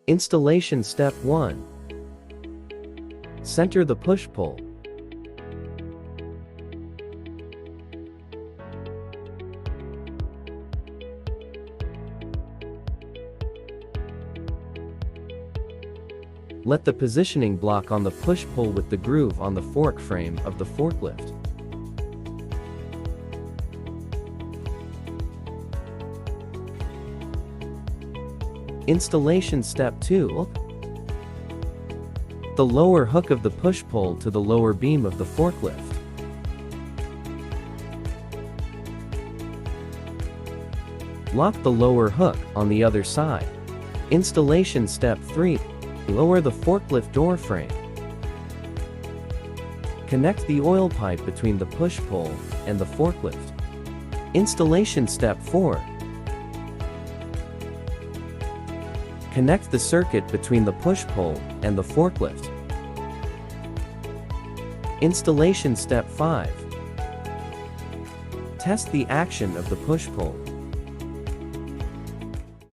Installation Step 1. Center the push-pull. Let the positioning block on the push-pull with the groove on the fork frame of the forklift. Installation Step 2. The lower hook of the push-pull to the lower beam of the forklift. Lock the lower hook on the other side. Installation Step 3. Lower the forklift door frame. Connect the oil pipe between the push-pull and the forklift. Installation Step 4. Connect the circuit between the push-pull and the forklift. Installation Step 5. Test the action of the push-pull.